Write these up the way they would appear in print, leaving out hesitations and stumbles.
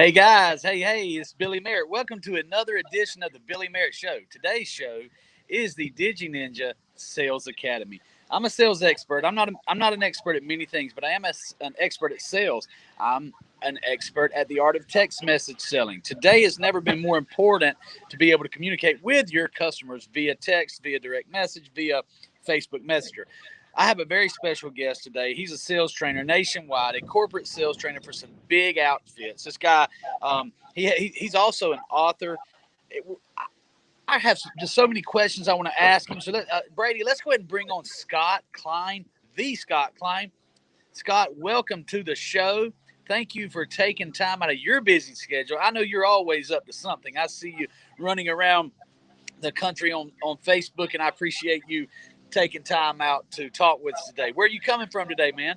Hey guys, hey, it's Billy Merritt. Welcome to another edition of the Billy Merritt Show. Today's show is the DigiNinja Sales Academy. I'm a sales expert. I'm not an expert at many things, but I am an expert at sales. I'm an expert at the art of text message selling. Today has never been more important to be able to communicate with your customers via text, via direct message, via Facebook Messenger. I have a very special guest today. He's a sales trainer nationwide, a corporate sales trainer for some big outfits. This guy, he's also an author. It, I have just so many questions I want to ask him. So, Brady, let's go ahead and bring on Scott Klein, the Scott Klein. Scott, welcome to the show. Thank you for taking time out of your busy schedule. I know you're always up to something. I see you running around the country on Facebook, and I appreciate you taking time out to talk with us today. Where are you coming from today, man?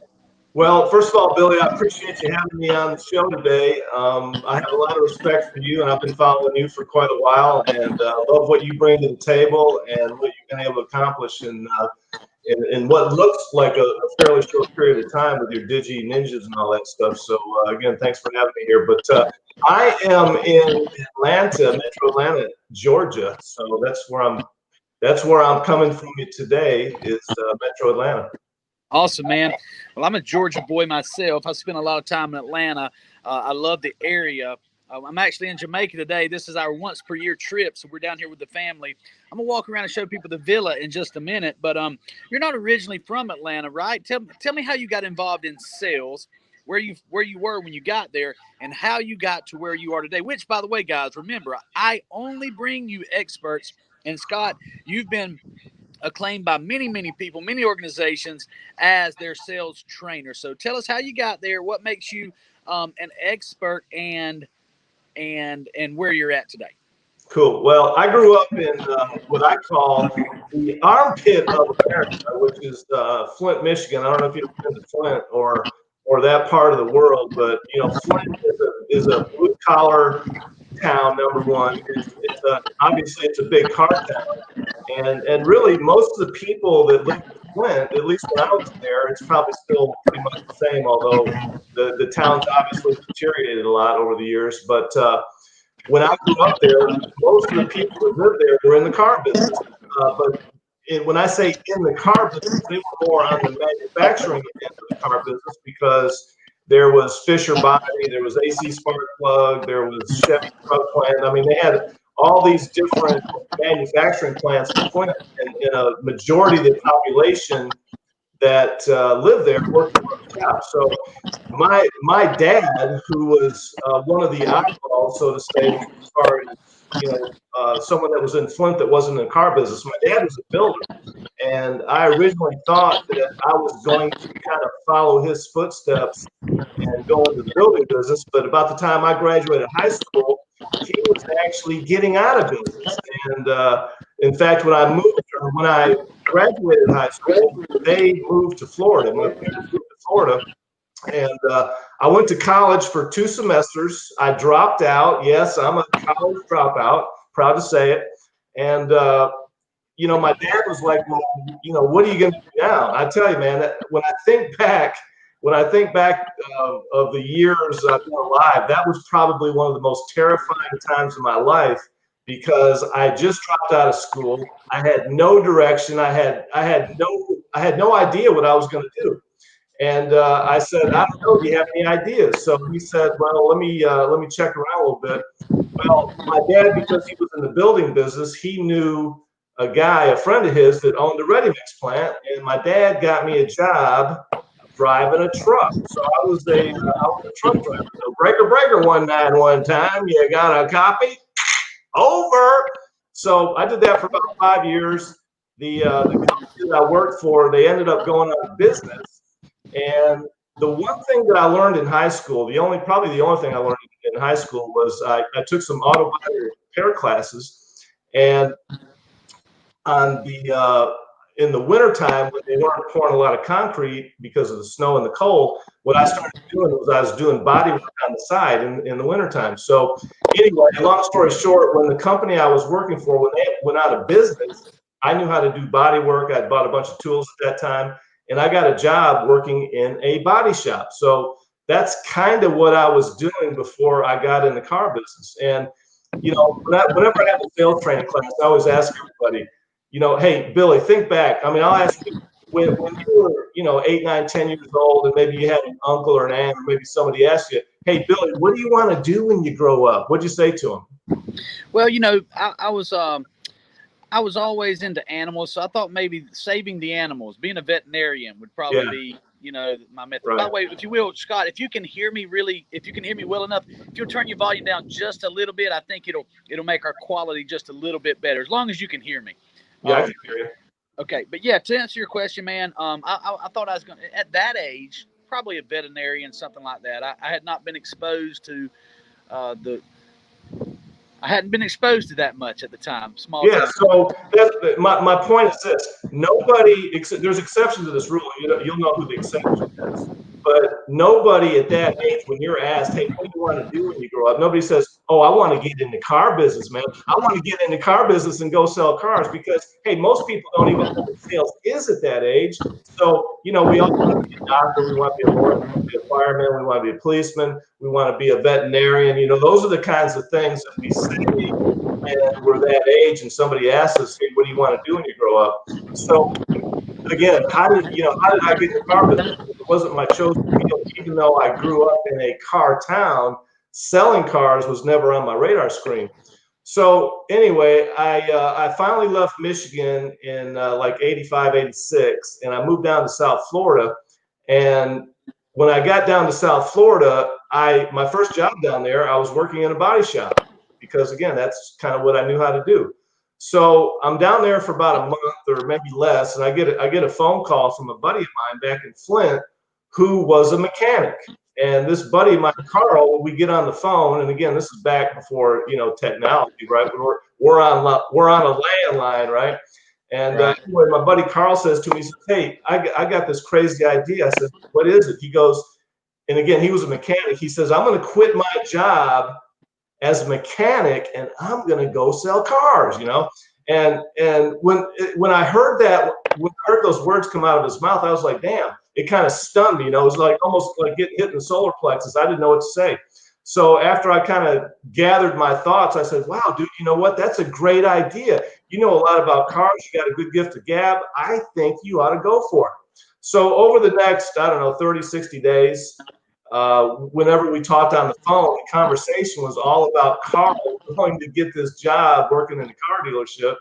Well, first of all, Billy, I appreciate you having me on the show today. I have a lot of respect for you, and I've been following you for quite a while, and love what you bring to the table and what you've been able to accomplish in what looks like a fairly short period of time with your DigiNinjas and all that stuff. So, again, thanks for having me here. But I am in Atlanta, Metro Atlanta, Georgia. So that's where I'm coming from you today is Metro Atlanta. Awesome, man. Well, I'm a Georgia boy myself. I spent a lot of time in Atlanta. I love the area. I'm actually in Jamaica today. This is our once per year trip, so we're down here with the family. I'm gonna walk around and show people the villa in just a minute. But you're not originally from Atlanta, right? Tell me how you got involved in sales, where you were when you got there, and how you got to where you are today. Which, by the way, guys, remember, I only bring you experts. And Scott, you've been acclaimed by many people, many organizations as their sales trainer. So tell us how you got there, what makes you an expert, and where you're at today. Cool. Well, I grew up in what I call the armpit of America, which is Flint, Michigan. I don't know if you've been to Flint or that part of the world, but Flint is a blue collar town. Number one, obviously it's a big car town, and really most of the people that live in Flint, at least when I was there, it's probably still pretty much the same. Although the town's obviously deteriorated a lot over the years, but when I grew up there, most of the people that lived there were in the car business. When I say in the car business, they were more on the manufacturing end of the car business because there was Fisher Body, there was AC Sparkplug, there was Chevy Truck Plant. I mean, they had all these different manufacturing plants in Flint, and a majority of the population that lived there worked in the shop. So my dad, who was one of the oddballs, so to say, as far as someone that was in Flint that wasn't in the car business, my dad was a builder, and I originally thought that I was going to kind of follow his footsteps and go into the building business. But about the time I graduated high school, he was actually getting out of business. And in fact, when I graduated high school, they moved to Florida. My parents moved to Florida, and I went to college for 2 semesters. I dropped out. Yes, I'm a college dropout. Proud to say it. And my dad was like, "Well, what are you going to do now?" I tell you, man, when I think back of the years I've been alive, that was probably one of the most terrifying times of my life, because I just dropped out of school. I had no direction. I had no idea what I was going to do. And I said, "I don't know. Do you have any ideas?" So he said, "Well, let me check around a little bit." Well, my dad, because he was in the building business, he knew a friend of his that owned a ready-mix plant, and my dad got me a job driving a truck. So I was a truck driver. So breaker one time. You got a copy? Over. So I did that for about 5 years. The company that I worked for, they ended up going out of business. And the one thing that I learned in high school, probably the only thing I learned in high school, was I took some auto body repair classes. And in the wintertime, when they weren't pouring a lot of concrete because of the snow and the cold, what I started doing was I was doing body work on the side in the wintertime. So anyway, long story short, when the company I was working for, when they went out of business, I knew how to do body work. I'd bought a bunch of tools at that time, and I got a job working in a body shop. So that's kind of what I was doing before I got in the car business. And, you know, whenever I have a sales training class, I always ask everybody, you know, hey, Billy, think back. I mean, I'll ask you, when you were, you know, 8, 9, 10 years old, and maybe you had an uncle or an aunt, or maybe somebody asked you, hey, Billy, what do you want to do when you grow up? What'd you say to them? Well, you know, I was always into animals, so I thought maybe saving the animals, being a veterinarian, would probably be, you know, my method. Right. By the way, if you will, Scott, if you can hear me well enough, if you'll turn your volume down just a little bit, I think it'll make our quality just a little bit better, as long as you can hear me. Yeah, I can hear you. Okay, but yeah, to answer your question, man, I thought I was going to, at that age, probably a veterinarian, something like that. I had not been exposed to the I hadn't been exposed to that much at the time. Small Yeah, town. so my point is this: nobody, there's exceptions to this rule. You'll know who the exception is, but nobody at that age, when you're asked, "Hey, what do you want to do when you grow up?" Nobody says, "Oh, I want to get into car business, man. I want to get into car business and go sell cars." Because hey, most people don't even know what sales is at that age. So you know, we all want to be a doctor, we want to be a lawyer, we want to be a fireman, we want to be a policeman, we want to be a veterinarian. You know, those are the kinds of things that we say. And we're that age, and somebody asks us, "Hey, what do you want to do when you grow up?" So again, how did I get in the car business? It wasn't my chosen field, even though I grew up in a car town. Selling cars was never on my radar screen. So anyway, I finally left Michigan in like 85, 86, and I moved down to South Florida. And when I got down to South Florida, my first job down there, I was working in a body shop because again, that's kind of what I knew how to do. So I'm down there for about a month or maybe less, and I get a phone call from a buddy of mine back in Flint who was a mechanic. And this buddy of mine, Carl, we get on the phone, and again, this is back before technology, right? We're on a landline, right? And anyway, my buddy Carl says to me, he says, "Hey, I got this crazy idea." I said, "What is it?" He goes, and again, he was a mechanic. He says, "I'm going to quit my job as a mechanic, and I'm going to go sell cars." And when I heard that, when I heard those words come out of his mouth, I was like, "Damn!" It kind of stunned me. It was like almost like getting hit in the solar plexus. I didn't know what to say. So after I kind of gathered my thoughts, I said, "Wow, dude, you know what? That's a great idea. You know a lot about cars. You got a good gift of gab. I think you ought to go for it." So over the next, I don't know, 30, 60 days, whenever we talked on the phone, the conversation was all about Carl going to get this job working in a car dealership.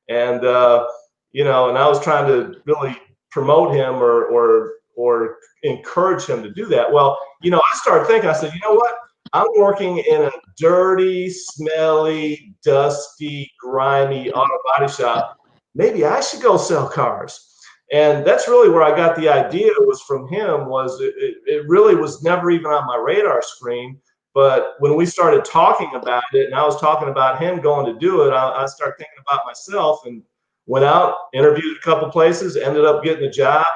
And, and I was trying to really promote him or encourage him to do that. Well, I started thinking, I said, you know what? I'm working in a dirty, smelly, dusty, grimy auto body shop. Maybe I should go sell cars. And that's really where I got the idea, was from him. Was it really was never even on my radar screen. But when we started talking about it, and I was talking about him going to do it, I started thinking about myself and went out, interviewed a couple places, ended up getting a job.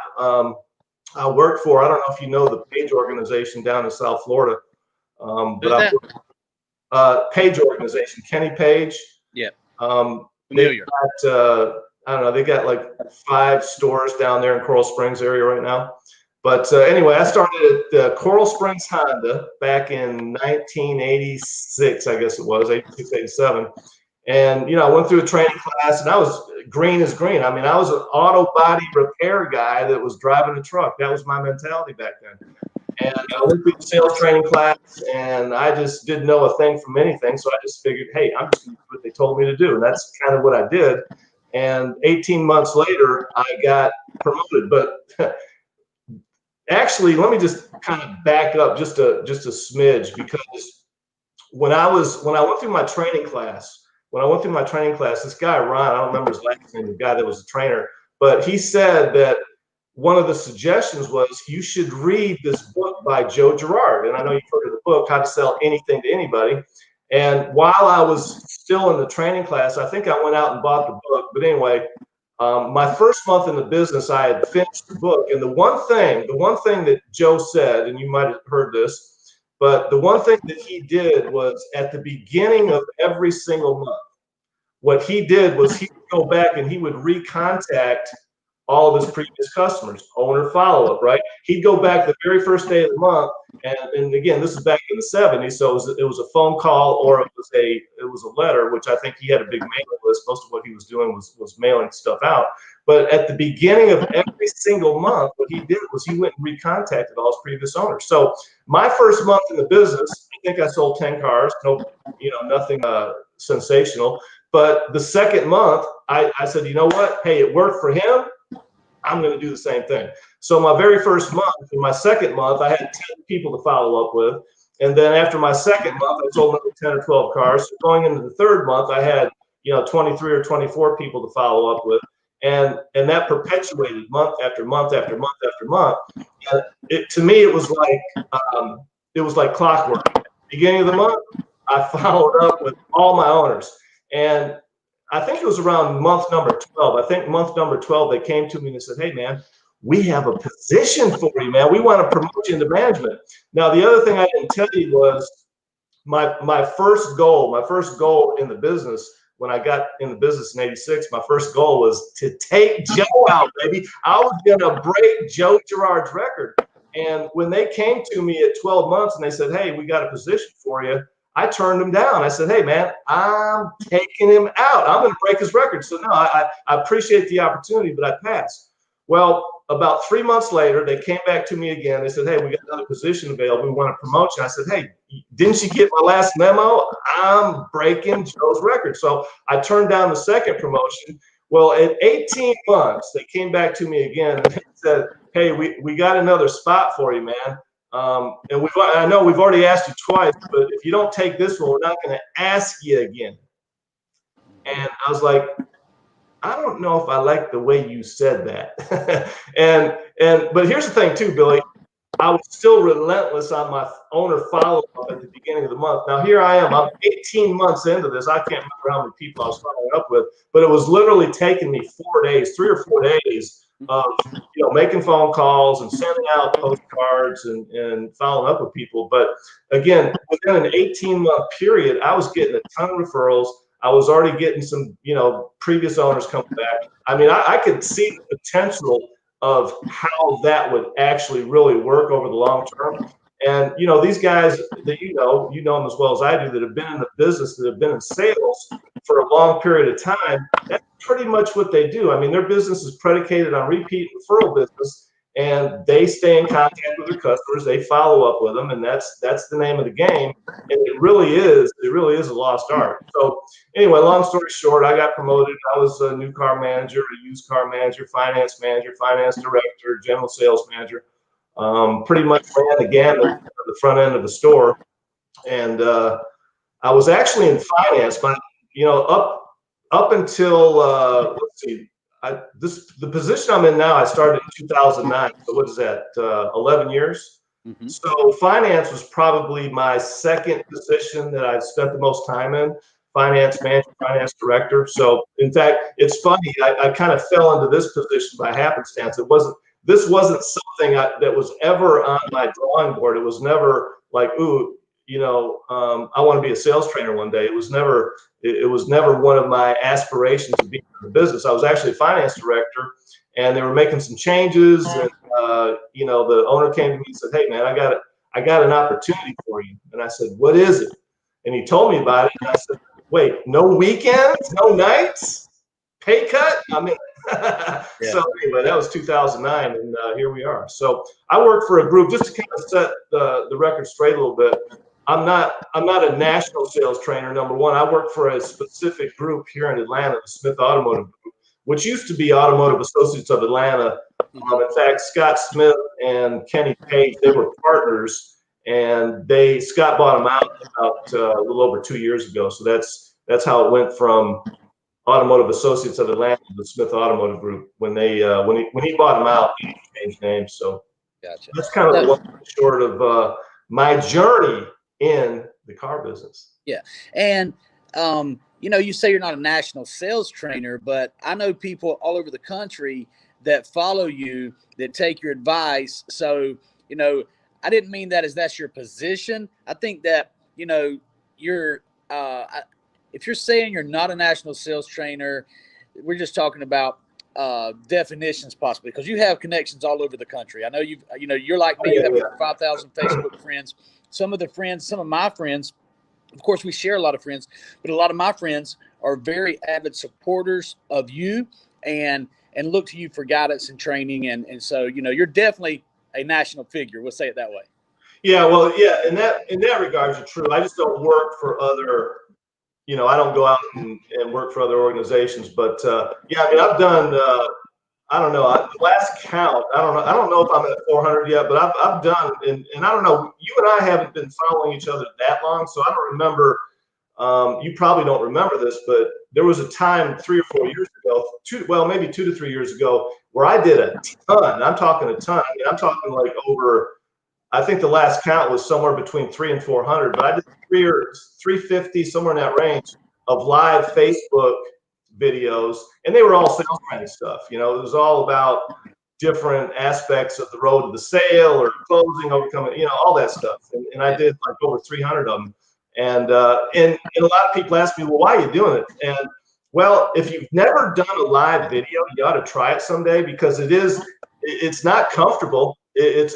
I worked for, I don't know if you know the Page organization down in South Florida. But Page organization, Kenny Page. Yeah. They've got, I don't know, they got like 5 stores down there in Coral Springs area right now. But anyway, I started at Coral Springs Honda back in 1986, I guess it was, 86, 87. And, I went through a training class, and I was green as green. I mean, I was an auto body repair guy that was driving a truck. That was my mentality back then. And I went through the sales training class, and I just didn't know a thing from anything. So I just figured, hey, I'm just going to do what they told me to do. And that's kind of what I did. And 18 months later, I got promoted. But actually, let me just kind of back up just a smidge, because when I went through my training class, this guy, Ron, I don't remember his last name, the guy that was a trainer, but he said that one of the suggestions was you should read this book by Joe Girard. And I know you've heard of the book, How to Sell Anything to Anybody. And while I was still in the training class, I think I went out and bought the book. But anyway, my first month in the business, I had finished the book. And the one thing that Joe said, and you might have heard this, but the one thing that he did was at the beginning of every single month, what he did was he would go back and he would recontact all of his previous customers, owner follow-up, right? He'd go back the very first day of the month, and again, this is back in the 70s, so it was a phone call or it was a letter, which I think he had a big mailing list. Most of what he was doing was mailing stuff out. But at the beginning of every single month, what he did was he went and recontacted all his previous owners. So my first month in the business, I think I sold 10 cars, nothing sensational. But the second month, I said, you know what? Hey, it worked for him. I'm going to do the same thing. So my very first month, in my second month, I had 10 people to follow up with. And then after my second month, I sold another 10 or 12 cars. So going into the third month, I had 23 or 24 people to follow up with. And that perpetuated month after month after month after month. To me, it was like clockwork. Beginning of the month, I followed up with all my owners. And I think it was around month number 12. I think month number 12, they came to me and they said, hey, man, we have a position for you, man. We want to promote you into management. Now, the other thing I didn't tell you was my first goal in the business, when I got in the business in 86, my first goal was to take Joe out, baby. I was going to break Joe Girard's record. And when they came to me at 12 months and they said, hey, we got a position for you, I turned him down. I said, hey, man, I'm taking him out. I'm going to break his record. So, no, I appreciate the opportunity, but I passed. Well, about 3 months later, they came back to me again. They said, hey, we got another position available. We want to promote you. I said, hey, didn't you get my last memo? I'm breaking Joe's record. So I turned down the second promotion. Well, at 18 months, they came back to me again and they said, hey, we got another spot for you, man. And I know we've already asked you twice, but if you don't take this one, we're not going to ask you again. And I was like, I don't know if I like the way you said that. But here's the thing too, Billy. I was still relentless on my owner follow-up at the beginning of the month. Now here I am. I'm 18 months into this. I can't remember how many people I was following up with, but it was literally taking me 4 days, 3 or 4 days of making phone calls and sending out postcards and following up with people. But again, within an 18-month period, I was getting a ton of referrals. I was already getting some, previous owners coming back. I mean, I could see the potential of how that would actually really work over the long term. And, these guys that you know them as well as I do that have been in the business, that have been in sales for a long period of time, that's pretty much what they do. I mean, their business is predicated on repeat referral business, and they stay in contact with their customers. They follow up with them, and that's the name of the game. And it really is a lost art. So anyway, long story short, I got promoted. I was a new car manager, a used car manager, finance director, general sales manager. Pretty much ran the gamut of the front end of the store. And I was actually in finance, but up until let's see, the position I'm in now, I started in 2009. So what is that? 11 years. Mm-hmm. So finance was probably my second position that I've spent the most time in. Finance manager, finance director. So in fact, it's funny. I kind of fell into this position by happenstance. This wasn't something that was ever on my drawing board. It was never like, ooh, I want to be a sales trainer one day. It was never one of my aspirations to be in the business. I was actually a finance director, and they were making some changes. And the owner came to me and said, "Hey, man, I got an opportunity for you." And I said, "What is it?" And he told me about it. And I said, "Wait, no weekends, no nights, pay cut?" I mean. Yeah. So anyway, that was 2009, and here we are. So I work for a group, just to kind of set the record straight a little bit. I'm not a national sales trainer. Number one, I work for a specific group here in Atlanta, the Smith Automotive Group, which used to be Automotive Associates of Atlanta. In fact, Scott Smith and Kenny Page, they were partners, and Scott bought them out about a little over 2 years ago. So that's how it went from Automotive Associates of Atlanta, the Smith Automotive Group. When he bought them out, he changed names. So gotcha. That's kind of the long short of my journey in the car business. Yeah, and you say you're not a national sales trainer, but I know people all over the country that follow you, that take your advice. So I didn't mean that as that's your position. I think that you're. If you're saying you're not a national sales trainer, we're just talking about definitions possibly, because you have connections all over the country. I know you're like me. You have over 5,000 Facebook friends. Some of my friends, of course, we share a lot of friends, but a lot of my friends are very avid supporters of you and look to you for guidance and training. And so, you're definitely a national figure. We'll say it that way. Yeah, well, yeah, in that regards are true. I just don't work for other, I don't go out and work for other organizations. But yeah, I mean, I've done, I don't know, the last count, I don't know if I'm at 400 yet, but I've done, and I don't know, you and I haven't been following each other that long, so I don't remember. You probably don't remember this, but there was a time 3 or 4 years ago, maybe 2 to 3 years ago, where I did a ton. I'm talking a ton. I mean, I'm talking like over. I think the last count was somewhere between 300 and 400, but I did 350, somewhere in that range of live Facebook videos, and they were all sales training stuff. It was all about different aspects of the road to the sale or closing, overcoming, all that stuff. And I did like over 300 of them. And a lot of people ask me, well, why are you doing it? And well, if you've never done a live video, you ought to try it someday, because it's not comfortable. It's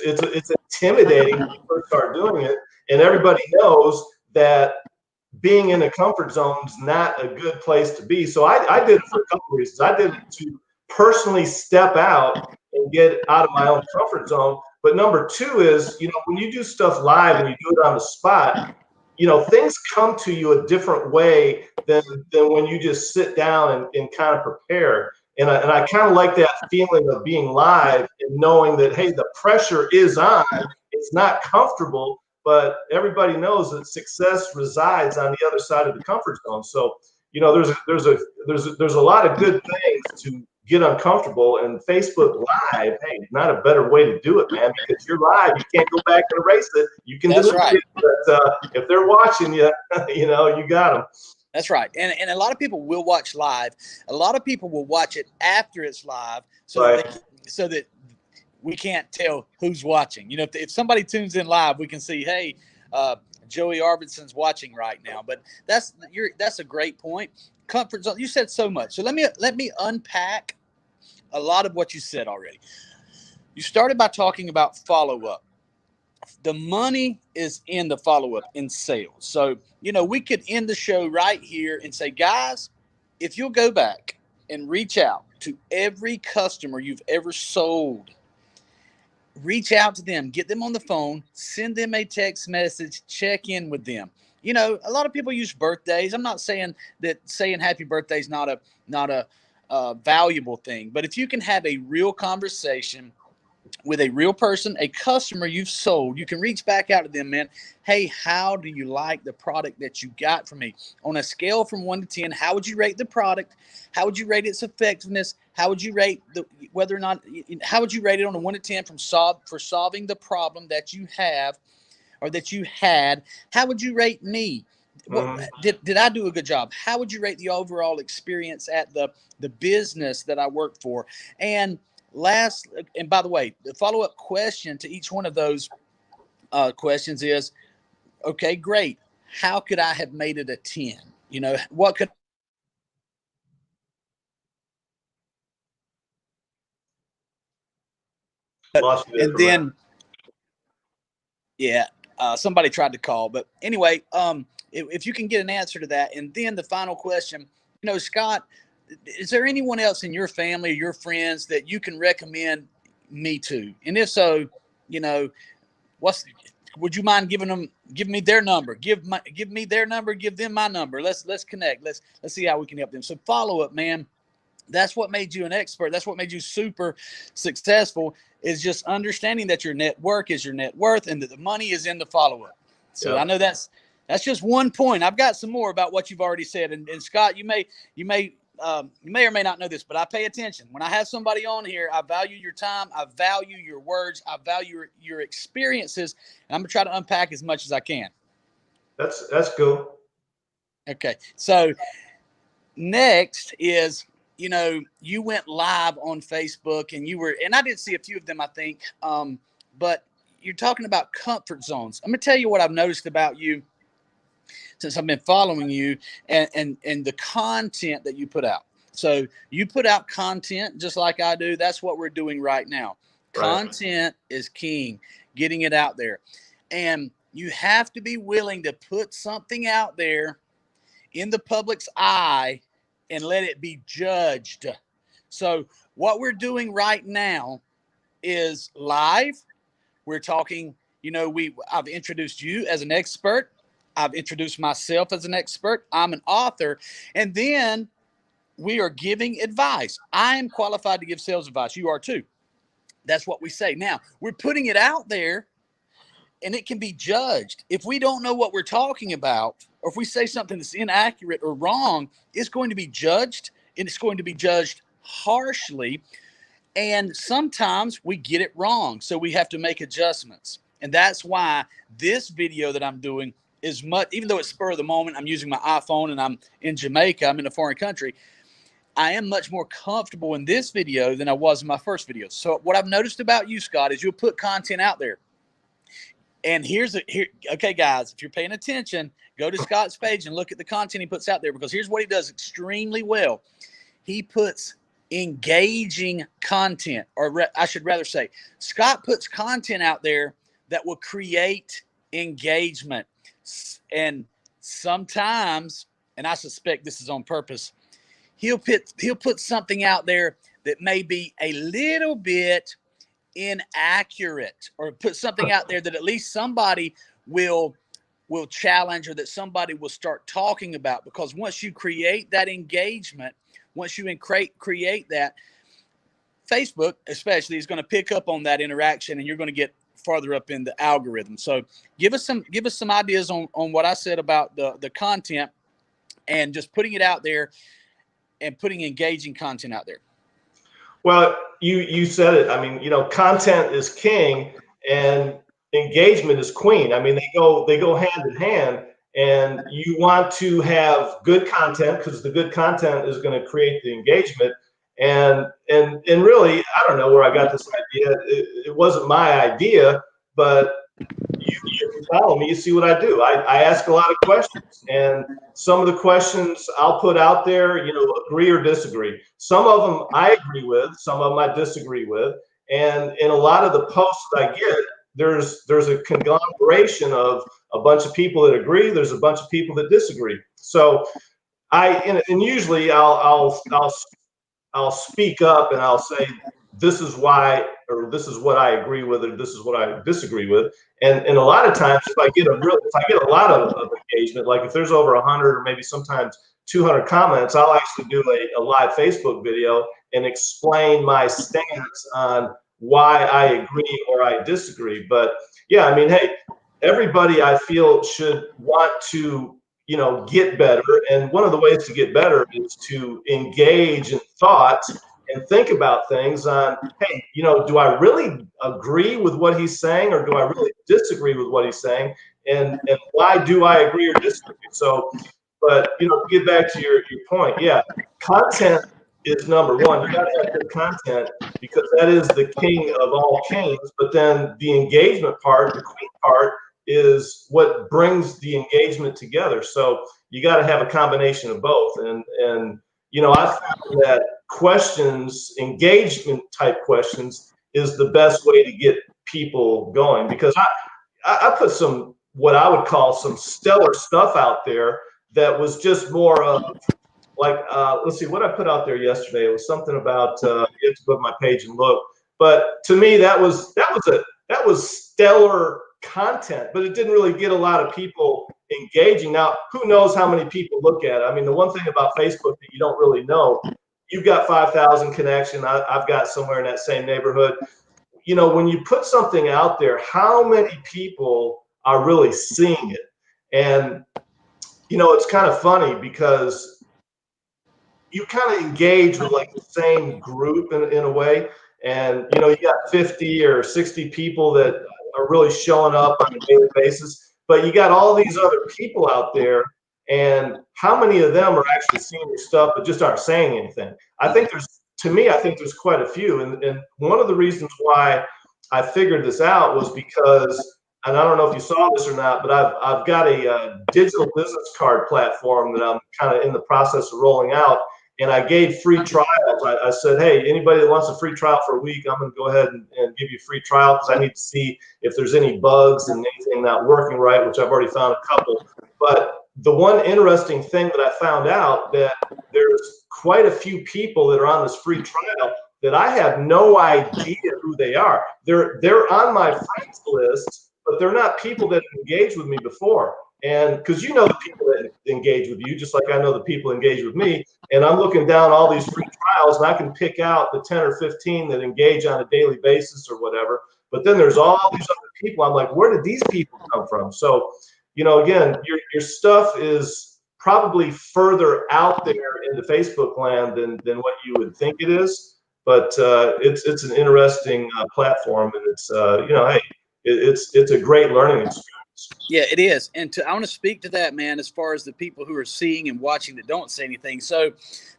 intimidating when you first start doing it, and everybody knows that being in a comfort zone is not a good place to be. So I did it for a couple of reasons. I did it to personally step out and get out of my own comfort zone. But number two is, when you do stuff live and you do it on the spot, things come to you a different way than when you just sit down and kind of prepare. And I kind of like that feeling of being live and knowing that, hey, the pressure is on. It's not comfortable, but everybody knows that success resides on the other side of the comfort zone. So, there's a lot of good things to get uncomfortable, and Facebook Live, hey, not a better way to do it, man, because you're live. You can't go back and erase it. You can delete it, but if they're watching you, you got them. That's right. And a lot of people will watch live. A lot of people will watch it after it's live, so that we can't tell who's watching. If somebody tunes in live, we can see, hey, Joey Arvidson's watching right now. But that's a great point. Comfort zone. You said so much. So let me unpack a lot of what you said already. You started by talking about follow-up. The money is in the follow-up in sales. So, we could end the show right here and say, guys, if you'll go back and reach out to every customer you've ever sold, reach out to them, get them on the phone, send them a text message, check in with them. A lot of people use birthdays. I'm not saying that saying happy birthday is not a valuable thing, but if you can have a real conversation with a real person, a customer you've sold, you can reach back out to them, man. Hey, how do you like the product that you got from me? On a scale from 1 to 10, how would you rate the product? How would you rate its effectiveness? How would you rate how would you rate it on a 1 to 10 for solving the problem that you have or that you had? How would you rate me? Did I do a good job? How would you rate the overall experience at the business that I work for? And by the way, the follow-up question to each one of those questions is, okay, great. How could I have made it a 10? What could and then somebody tried to call, but anyway, if you can get an answer to that. And then the final question, Scott, is there anyone else in your family or your friends that you can recommend me to? And if so, would you mind give me their number, give me their number, give them my number. Let's connect. Let's see how we can help them. So follow up, man. That's what made you an expert. That's what made you super successful, is just understanding that your network is your net worth and that the money is in the follow-up. So I know that's just one point. I've got some more about what you've already said. And Scott, you may or may not know this, but I pay attention. When I have somebody on here, I value your time. I value your words. I value your experiences. And I'm going to try to unpack as much as I can. That's cool. Okay. So next is, you went live on Facebook and I did see a few of them, I think. But you're talking about comfort zones. I'm going to tell you what I've noticed about you since I've been following you and the content that you put out. So you put out content just like I do. That's what we're doing right now. Right. Content is king, getting it out there. And you have to be willing to put something out there in the public's eye and let it be judged. So what we're doing right now is live. We're talking, I've introduced you as an expert. I've introduced myself as an expert. I'm an author. And then we are giving advice. I am qualified to give sales advice. You are too. That's what we say. Now, we're putting it out there and it can be judged. If we don't know what we're talking about, or if we say something that's inaccurate or wrong, it's going to be judged, and it's going to be judged harshly. And sometimes we get it wrong, so we have to make adjustments. And that's why this video that I'm doing is much, even though it's spur of the moment, I'm using my iPhone and I'm in Jamaica, I'm in a foreign country, I am much more comfortable in this video than I was in my first video. So what I've noticed about you, Scott, is you'll put content out there. And okay, guys, if you're paying attention, go to Scott's page and look at the content he puts out there, because here's what he does extremely well. He puts engaging content, or I should rather say, Scott puts content out there that will create engagement. And sometimes, and I suspect this is on purpose, he'll put something out there that may be a little bit inaccurate, or put something out there that at least somebody will challenge, or that somebody will start talking about. Because once you create that engagement, once you create that, Facebook especially is going to pick up on that interaction, and you're going to get farther up in the algorithm. So give us some ideas on what I said about the content, and just putting it out there and putting engaging content out there. Well, you said it. I mean, content is king and engagement is queen. I mean, they go hand in hand, and you want to have good content because the good content is going to create the engagement. And really, I don't know where I got this idea. It wasn't my idea, but you follow me, you see what I do. I ask a lot of questions, and some of the questions I'll put out there, agree or disagree. Some of them I agree with, some of them I disagree with. And in a lot of the posts I get, there's a conglomeration of a bunch of people that agree, there's a bunch of people that disagree. So and usually I'll speak up and I'll say, this is why, or this is what I agree with, or this is what I disagree with. And a lot of times, if I get a lot of engagement, like if there's over 100 or maybe sometimes 200 comments, I'll actually do a live Facebook video and explain my stance on why I agree or I disagree. But yeah, I mean, hey, everybody I feel should want to, get better. And one of the ways to get better is to engage in thought and think about things on, hey, do I really agree with what he's saying, or do I really disagree with what he's saying? And why do I agree or disagree? So, but, to get back to your point, yeah, content is number one. You got to have good content because that is the king of all kings. But then the engagement part, the queen part, is what brings the engagement together. So you got to have a combination of both. And I found that questions, engagement type questions, is the best way to get people going, because I put some, what I would call some stellar stuff out there that was just more of like, let's see what I put out there yesterday. It was something about, you have to go to my page and look, but to me, that was stellar content, but it didn't really get a lot of people engaging. Now, who knows how many people look at it? I mean, the one thing about Facebook that you don't really know, you've got 5,000 connection. I've got somewhere in that same neighborhood. When you put something out there, how many people are really seeing it? And, it's kind of funny because you kind of engage with like the same group in a way. And, you got 50 or 60 people that are really showing up on a daily basis, but you got all these other people out there, and how many of them are actually seeing your stuff but just aren't saying anything? I think there's quite a few. And one of the reasons why I figured this out was because, and I don't know if you saw this or not, but I've got a digital business card platform that I'm kind of in the process of rolling out. and I gave free trials. I said, hey, anybody that wants a free trial for a week, I'm going to go ahead and give you a free trial because I need to see if there's any bugs and anything not working right, which I've already found a couple. But the one interesting thing that I found out that there's quite a few people that are on this free trial that I have no idea who they are. They're on my friends list, but they're not people that have engaged with me before. And because you know the people that engage with you, just like I know the people engage with me. And I'm looking down all these free trials, and I can pick out the 10 or 15 that engage on a daily basis or whatever. But then there's all these other people. I'm like, where did these people come from? So, you know, again, your stuff is probably further out there in the Facebook land than what you would think it is. But it's an interesting platform, and it's you know, hey, it's a great learning experience. Yeah, it is. And I want to speak to that, man, as far as the people who are seeing and watching that don't say anything. So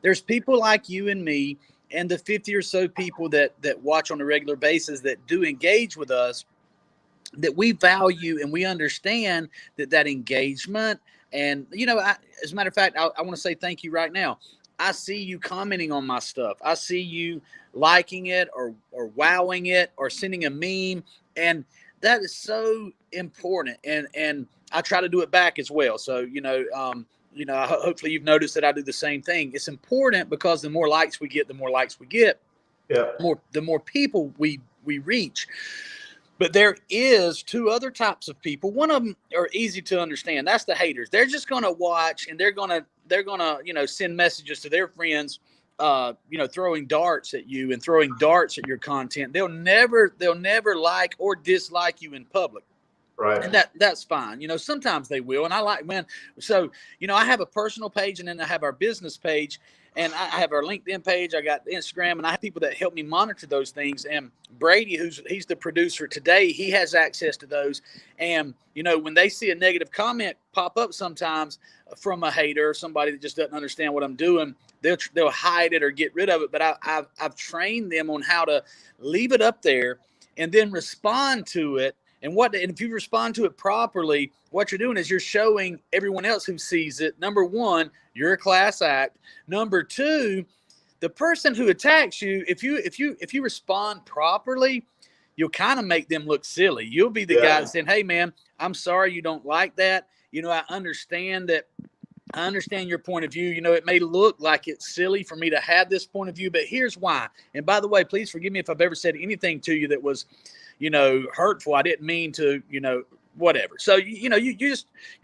there's people like you and me and the 50 or so people that watch on a regular basis that do engage with us, that we value and we understand that engagement. And, you know, as a matter of fact, I want to say thank you right now. I see you commenting on my stuff. I see you liking it or wowing it or sending a meme. And that is so important. And I try to do it back as well. So, hopefully you've noticed that I do the same thing. It's important because the more likes we get, Yeah. the more people we reach. But there is two other types of people. One of them are easy to understand. That's the haters. They're just going to watch, and they're going to, send messages to their friends, throwing darts at you and throwing darts at your content. They'll never like or dislike you in public. Right. And that's fine. You know, sometimes they will. And I like, man, so, I have a personal page and then I have our business page. And I have our LinkedIn page. I got Instagram, and I have people that help me monitor those things. And Brady, he's the producer today, he has access to those. And, when they see a negative comment pop up sometimes from a hater or somebody that just doesn't understand what I'm doing, they'll hide it or get rid of it. But I've trained them on how to leave it up there and then respond to it. And if you respond to it properly, what you're doing is you're showing everyone else who sees it, number one, you're a class act. Number two, the person who attacks you, if you respond properly, you'll kind of make them look silly. You'll be the guy that's saying, hey, man, I'm sorry you don't like that. I understand your point of view. It may look like it's silly for me to have this point of view, but here's why. And by the way, please forgive me if I've ever said anything to you that was, hurtful. I didn't mean to, whatever. So, you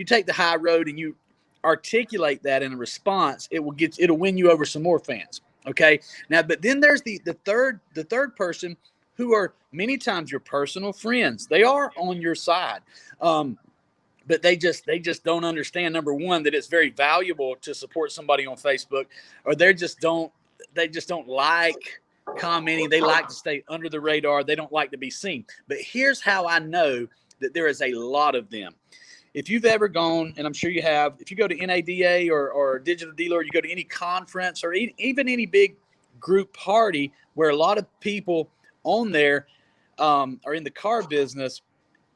take the high road and you articulate that in a response. It'll win you over some more fans. Okay. Now, but then there's the third person who are many times your personal friends. They are on your side. But they just don't understand, number one, that it's very valuable to support somebody on Facebook, or they just don't like commenting. They like to stay under the radar. They don't like to be seen. But here's how I know that there is a lot of them. If you've ever gone, and I'm sure you have, if you go to NADA or Digital Dealer, or you go to any conference or even any big group party where a lot of people on there are in the car business,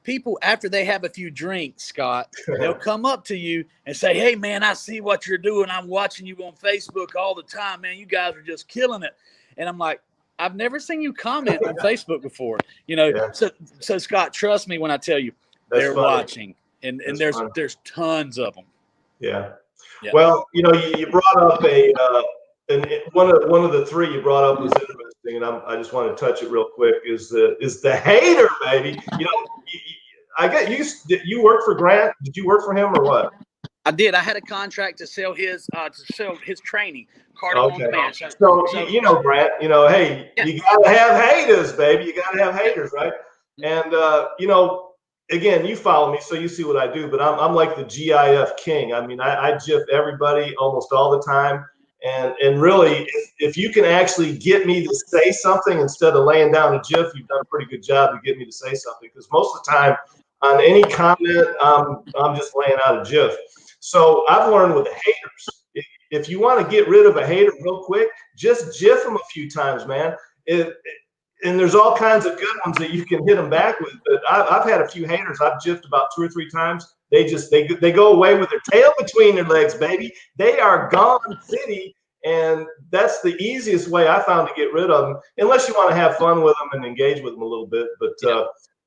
people, after they have a few drinks, Scott, they'll come up to you and say, hey, man, I see what you're doing. I'm watching you on Facebook all the time, man. You guys are just killing it. And I'm like, I've never seen you comment on Facebook before. So Scott, trust me when I tell you, they're watching. And there's tons of them. Yeah. Well, you brought up and one of the three you brought up was interesting, and I just want to touch it real quick. Is the hater, baby? I get you work for Grant. Did you work for him or what? I did. I had a contract to sell his training. Okay. So Grant, hey, you gotta have haters, baby. You gotta have haters, right? And again, you follow me, so you see what I do. But I'm like the GIF king. I mean, I GIF everybody almost all the time. And really, if you can actually get me to say something instead of laying down a GIF, you've done a pretty good job to get me to say something. Because most of the time, on any comment, I'm just laying out a GIF. So I've learned with the haters, if you want to get rid of a hater real quick, just GIF them a few times, man. And there's all kinds of good ones that you can hit them back with. But I've had a few haters I've GIFed about 2 or 3 times. They go away with their tail between their legs, baby. They are gone city, And that's the easiest way I found to get rid of them, unless you want to have fun with them and engage with them a little bit. But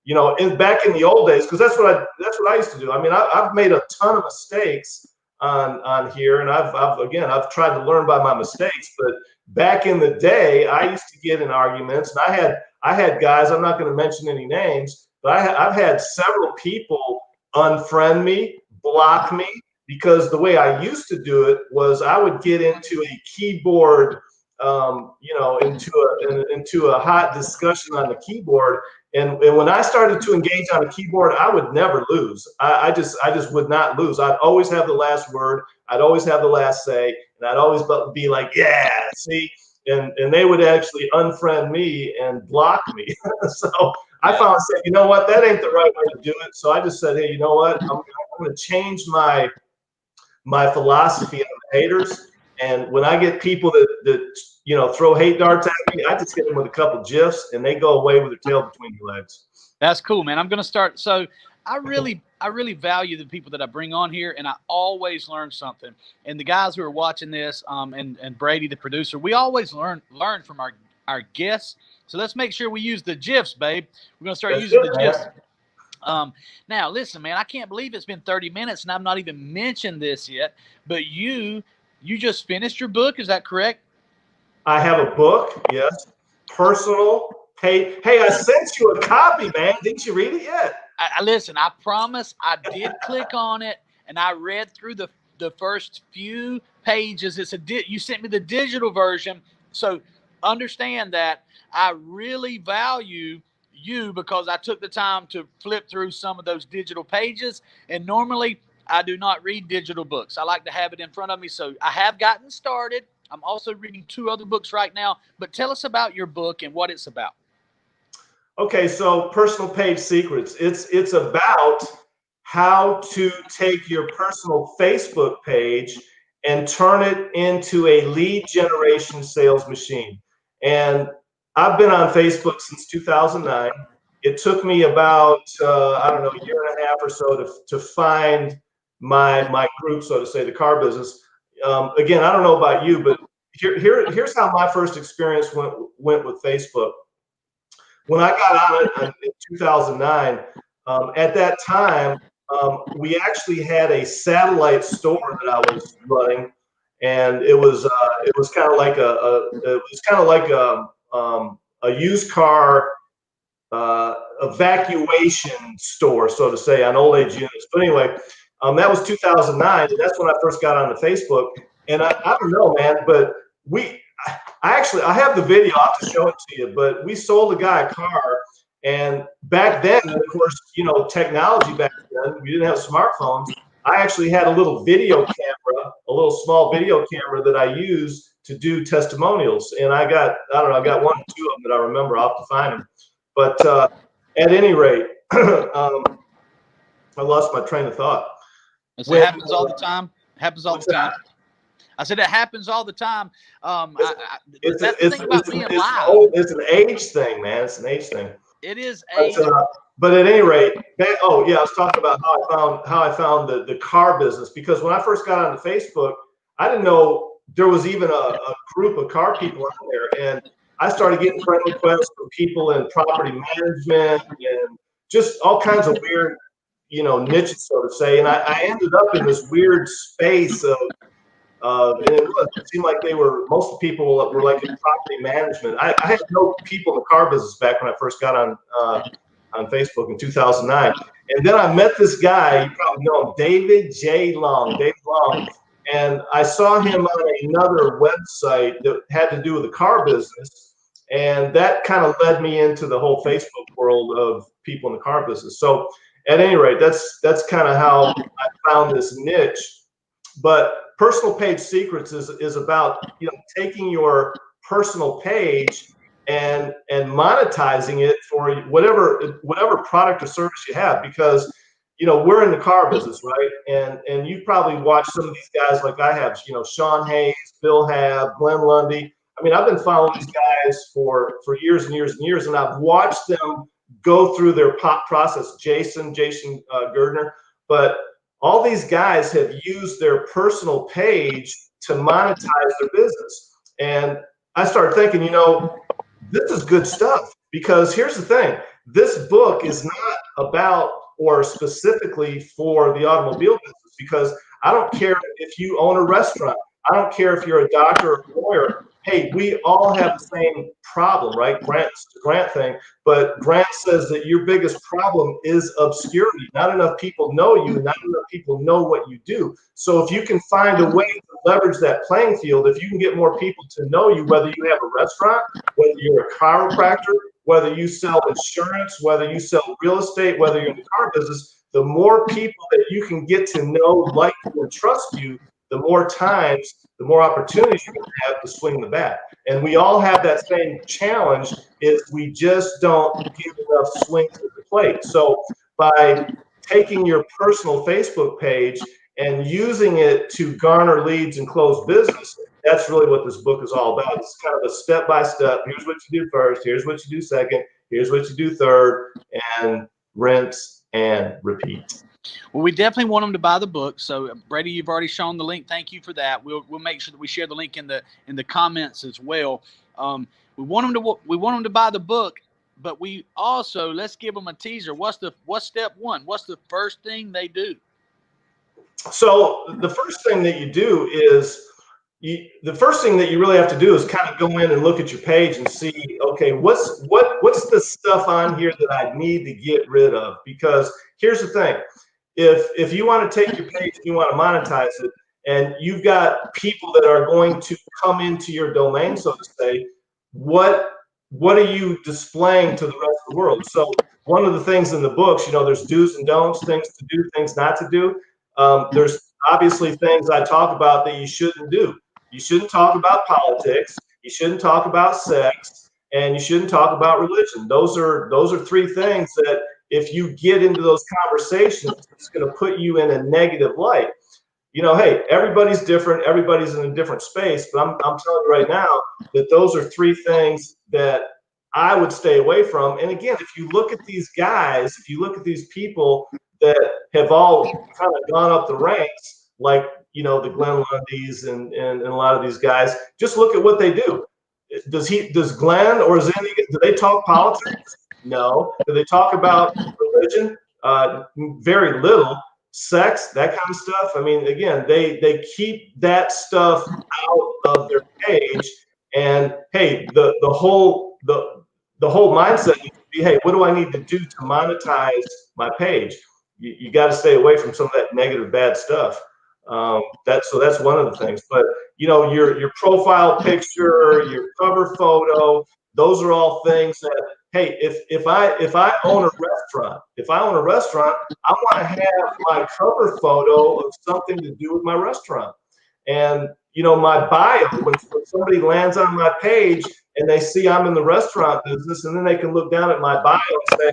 you know, back in the old days, because that's what I used to do. I mean, I've made a ton of mistakes on here, and I've tried to learn by my mistakes. But back in the day, I used to get in arguments, and I had guys. I'm not going to mention any names, but I've had several people unfriend me, block me, because the way I used to do it was I would get into a keyboard, you know, into a hot discussion on the keyboard. And when I started to engage on a keyboard, I would never lose. I just would not lose. I'd always have the last word. I'd always have the last say, and I'd always be like, yeah, see, and they would actually unfriend me and block me. So I found, said, you know what, that ain't the right way to do it. So I just said, hey, you know what, I'm going to change my philosophy on the haters. And when I get people that you know throw hate darts at me, I just hit them with a couple GIFs, and they go away with their tail between their legs. That's cool, man. I'm going to start. So I really value the people that I bring on here, and I always learn something. And the guys who are watching this, and Brady, the producer, we always learn from our guests. So let's make sure we use the GIFs, babe. We're going to start using the GIFs. Now, listen, man, I can't believe it's been 30 minutes, and I've not even mentioned this yet. But you just finished your book. Is that correct? I have a book, yes. Personal. Hey, I sent you a copy, man. Didn't you read it yet? Listen, I promise I did click on it, and I read through the first few pages. You sent me the digital version, so understand that I really value you because I took the time to flip through some of those digital pages, and normally I do not read digital books. I like to have it in front of me, so I have gotten started. I'm also reading 2 other books right now, but tell us about your book and what it's about. Okay, so Personal Page Secrets. It's about how to take your personal Facebook page and turn it into a lead generation sales machine. And I've been on Facebook since 2009. It took me about I don't know, a year and a half or so to find my group, so to say, the car business. Again, I don't know about you, but here's how my first experience went with Facebook. When I got on it in 2009, at that time, we actually had a satellite store that I was running, and it was kind of like a used car evacuation store, so to say, on old age units. But anyway, that was 2009, and that's when I first got onto Facebook. And I don't know, man, but I have the video. I'll have to show it to you. But we sold a guy a car, and back then, of course, you know, technology back then, we didn't have smartphones. I actually had a little video camera, a little small video camera that I used to do testimonials. And I got 1 or 2 of them that I remember. I'll have to find them. But at any rate, I lost my train of thought. It happens all the time. Happens all the time. I said it happens all the time. It's an age thing, man. It's an age thing. It is age. But at any rate, I was talking about how I found the car business, because when I first got onto Facebook, I didn't know there was even a group of car people out there, and I started getting friend requests from people in property management and just all kinds of weird, you know, niches, so to say. And I ended up in this weird space of. And it seemed like most of the people were like in property management. I had no people in the car business back when I first got on Facebook in 2009. And then I met this guy, you probably know him, David Long. And I saw him on another website that had to do with the car business. And that kind of led me into the whole Facebook world of people in the car business. So at any rate, that's kind of how I found this niche. But Personal Page Secrets is about, you know, taking your personal page and monetizing it for whatever product or service you have, because, you know, we're in the car business, right? And you probably watched some of these guys like I have, you know, Sean Hayes, Bill Hab, Glenn Lundy. I mean, I've been following these guys for years and years and years, and I've watched them go through their process. Jason Gerdner, but all these guys have used their personal page to monetize their business. And I started thinking, this is good stuff, because here's the thing. This book is not about or specifically for the automobile business, because I don't care if you own a restaurant. I don't care if you're a doctor or a lawyer. Hey, we all have the same problem, right? Grant thing. But Grant says that your biggest problem is obscurity. Not enough people know you. Not enough people know what you do. So if you can find a way to leverage that playing field, if you can get more people to know you, whether you have a restaurant, whether you're a chiropractor, whether you sell insurance, whether you sell real estate, whether you're in the car business, the more people that you can get to know, like you, and trust you, the more times, the more opportunities you can have to swing the bat. And we all have that same challenge, is we just don't give enough swings at the plate. So by taking your personal Facebook page and using it to garner leads and close business, that's really what this book is all about. It's kind of a step-by-step. Here's what you do first. Here's what you do second. Here's what you do third, and rinse and repeat. Well, we definitely want them to buy the book. So, Brady, you've already shown the link. Thank you for that. We'll make sure that we share the link in the comments as well. We want them to buy the book, but we also, let's give them a teaser. What's step one? What's the first thing they do? So the first thing that you do is the first thing that you really have to do is kind of go in and look at your page and see, okay, what's the stuff on here that I need to get rid of? Because here's the thing. If you want to take your page and you want to monetize it, and you've got people that are going to come into your domain, so to say, what are you displaying to the rest of the world? So one of the things in the books, there's do's and don'ts, things to do, things not to do. There's obviously things I talk about that you shouldn't do. You shouldn't talk about politics. You shouldn't talk about sex, and you shouldn't talk about religion. Those are three things that, if you get into those conversations, it's going to put you in a negative light. Hey, everybody's different. Everybody's in a different space. But I'm telling you right now that those are three things that I would stay away from. And again, if you look at these guys, if you look at these people that have all kind of gone up the ranks, like, the Glenn Lundys and a lot of these guys, just look at what they do. Does Glenn or Zandy, do they talk politics? No. Do they talk about religion? Very little. Sex, that kind of stuff. I mean, again, they keep that stuff out of their page. And hey, the whole mindset needs to be, hey, what do I need to do to monetize my page? You got to stay away from some of that negative, bad stuff. That's one of the things. But your profile picture, your cover photo, those are all things that, hey, if I own a restaurant, I want to have my cover photo of something to do with my restaurant. And my bio, when somebody lands on my page and they see I'm in the restaurant business, and then they can look down at my bio and say,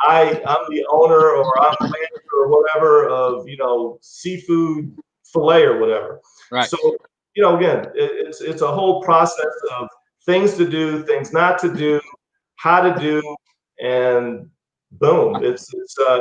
I'm the owner, or I'm the manager, or whatever, of seafood fillet or whatever. Right. So again, it's a whole process of things to do, things not to do, how to do, and boom, it's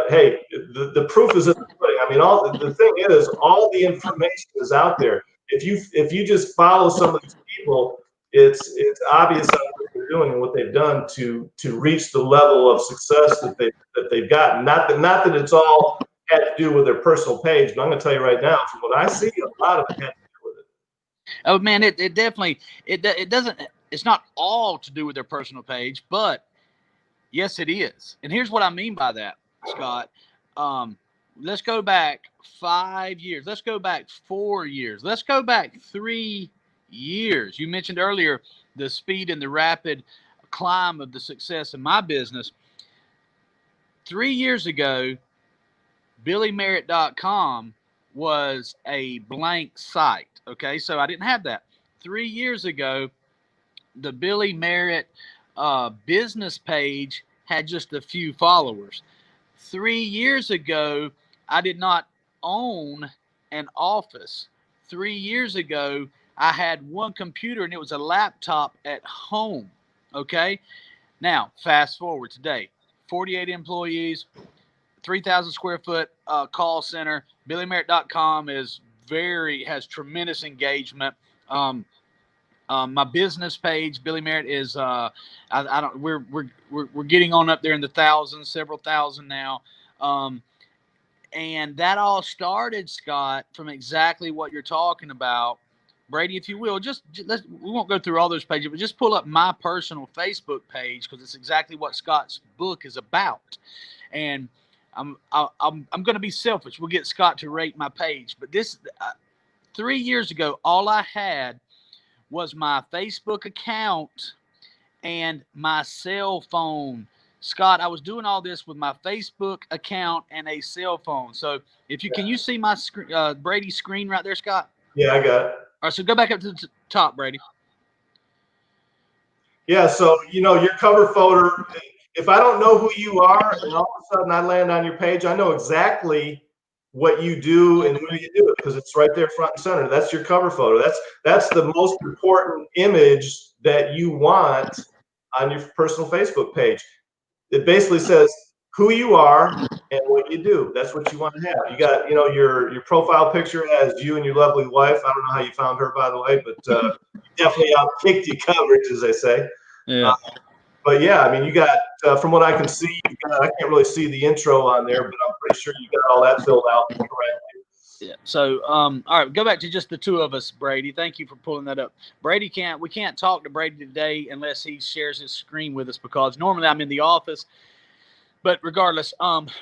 hey, the proof is in the pudding. I mean, the thing is, all the information is out there. If you just follow some of these people, it's obvious what they're doing and what they've done to reach the level of success that they've gotten. Not that it's all had to do with their personal page, but I'm going to tell you right now, from what I see, a lot of it had to do with it. Oh man, it definitely it doesn't. It's not all to do with their personal page, but yes, it is. And here's what I mean by that, Scott. Let's go back 5 years. Let's go back 4 years. Let's go back 3 years. You mentioned earlier the speed and the rapid climb of the success in my business. 3 years ago, BillyMerritt.com was a blank site. Okay, so I didn't have that. 3 years ago, the Billy Merritt business page had just a few followers. 3 years ago, I did not own an office. 3 years ago, I had one computer, and it was a laptop at home. Okay, now fast forward today, 48 employees, 3,000 square foot call center. BillyMerritt.com is has tremendous engagement. My business page, Billy Merritt, is I don't we're getting on up there in the thousands, several thousand now. And that all started, Scott, from exactly what you're talking about. Brady, if you will, we won't go through all those pages, but just pull up my personal Facebook page, because it's exactly what Scott's book is about. And I'm going to be selfish. We'll get Scott to rate my page, but this 3 years ago, all I had was my Facebook account and my cell phone. Scott, I was doing all this with my Facebook account and a cell phone. So can you see my Brady's screen right there, Scott? Yeah, I got it. All right, so go back up to the top, Brady. Yeah, so your cover photo. If I don't know who you are, and all of a sudden I land on your page, I know exactly what you do and where you do it, because it's right there front and center. That's your cover photo. That's the most important image that you want on your personal Facebook page. It basically says who you are and what you do. That's what you want to have. You got, your profile picture has you and your lovely wife. I don't know how you found her, by the way, but definitely outkicked your coverage, as they say. Yeah. But yeah, I mean, you got, from what I can see, I can't really see the intro on there, but I'm pretty sure you got all that filled out correctly. Yeah. So, all right, go back to just the two of us, Brady. Thank you for pulling that up. We can't talk to Brady today unless he shares his screen with us, because normally I'm in the office. But regardless,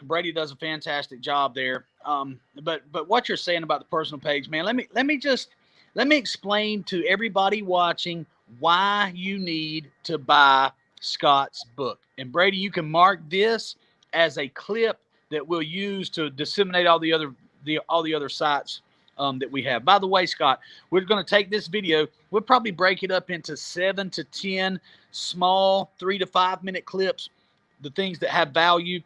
Brady does a fantastic job there. But what you're saying about the personal page, man, let me explain to everybody watching why you need to buy Scott's book. And Brady, you can mark this as a clip that we'll use to disseminate all the other sites that we have. By the way, Scott, we're going to take this video. We'll probably break it up into 7 to 10 small 3 to 5 minute clips. The things that have value,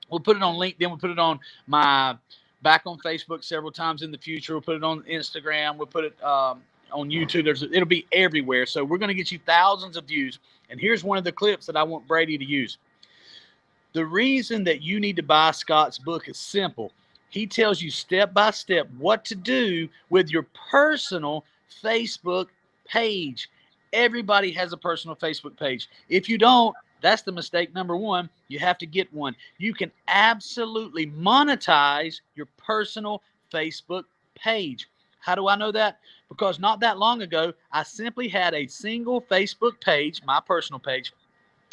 we'll put it on LinkedIn. We'll put it on back on Facebook several times in the future. We'll put it on Instagram. We'll put it on YouTube. It'll be everywhere. So we're going to get you thousands of views. And here's one of the clips that I want Brady to use. The reason that you need to buy Scott's book is simple. He tells you step by step what to do with your personal Facebook page. Everybody has a personal Facebook page. If you don't, that's the mistake number one. You have to get one. You can absolutely monetize your personal Facebook page. How do I know that? Because not that long ago, I simply had a single Facebook page, my personal page,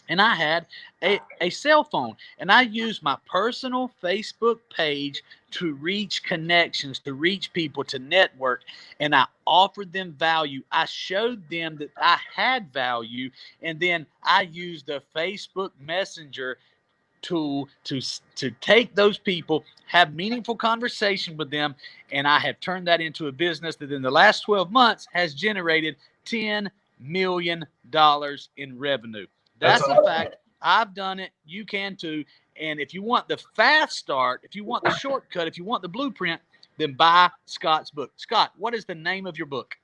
and I had a cell phone. And I used my personal Facebook page to reach connections, to reach people, to network. And I offered them value. I showed them that I had value. And then I used the Facebook Messenger tool to take those people, have meaningful conversation with them. And I have turned that into a business that in the last 12 months has generated $10 million in revenue. That's a fact. I've done it. You can too. And if you want the fast start, if you want the shortcut, if you want the blueprint, then buy Scott's book. Scott, what is the name of your book?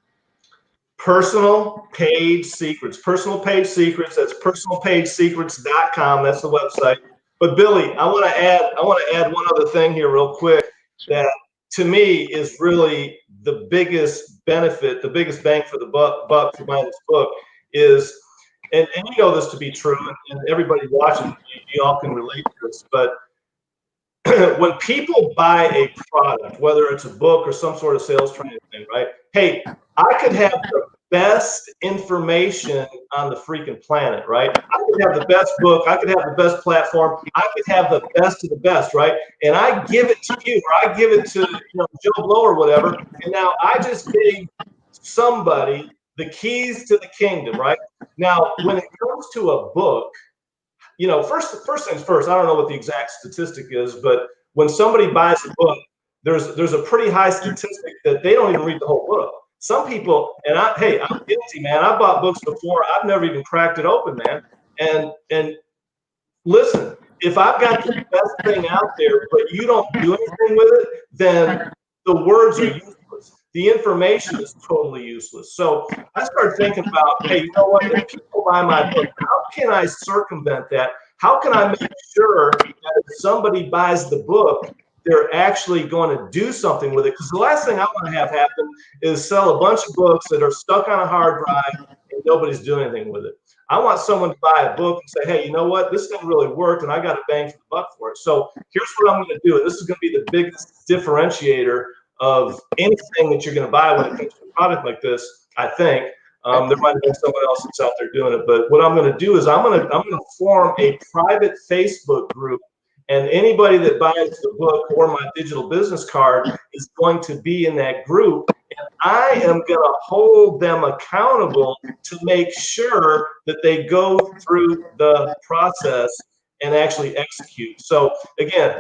Personal Page Secrets. Personal Page Secrets. That's personalpagesecrets.com. That's the website. But Billy, I want to add one other thing here real quick that to me is really the biggest benefit, the biggest bang for the buck for buying this book is, and you know this to be true, and everybody watching, you all can relate to this, but when people buy a product, whether it's a book or some sort of sales training thing, right? Hey, I could have the best information on the freaking planet, right? I could have the best book, I could have the best platform, I could have the best of the best, right? And I give it to you, or I give it to Joe Blow or whatever, and now I just gave somebody the keys to the kingdom, right? Now, when it comes to a book, first things first, I don't know what the exact statistic is, but when somebody buys a book, there's a pretty high statistic that they don't even read the whole book. Some people, and I'm guilty, man. I bought books before. I've never even cracked it open, man. And listen, if I've got the best thing out there, but you don't do anything with it, then the words are useless. The information is totally useless. So I started thinking about, hey, you know what? If people buy my book, how can I circumvent that? How can I make sure that if somebody buys the book, they're actually going to do something with it. Because the last thing I want to have happen is sell a bunch of books that are stuck on a hard drive and nobody's doing anything with it. I want someone to buy a book and say, hey, you know what? This thing really worked and I got a bang for the buck for it. So here's what I'm going to do. And this is going to be the biggest differentiator of anything that you're going to buy when it comes to a product like this, I think. There might have been someone else that's out there doing it, but what I'm going to do is I'm going to form a private Facebook group, and anybody that buys the book or my digital business card is going to be in that group. And I am going to hold them accountable to make sure that they go through the process and actually execute. So again,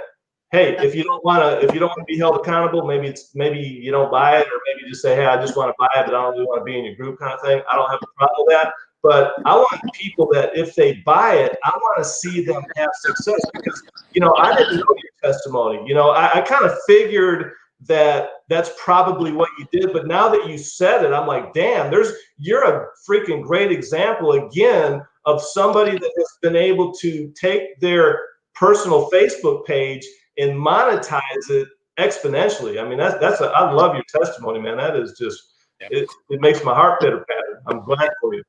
hey, if you don't want to be held accountable, maybe you don't buy it, or maybe you just say, hey, I just want to buy it, but I don't really want to be in your group kind of thing. I don't have a problem with that. But I want people that if they buy it, I want to see them have success, because, I didn't know your testimony. I kind of figured that that's probably what you did, but now that you said it, I'm like, damn, you're a freaking great example again of somebody that has been able to take their personal Facebook page and monetize it exponentially. I mean, I love your testimony, man. That is just, it makes my heart pitter patter. I'm glad for you.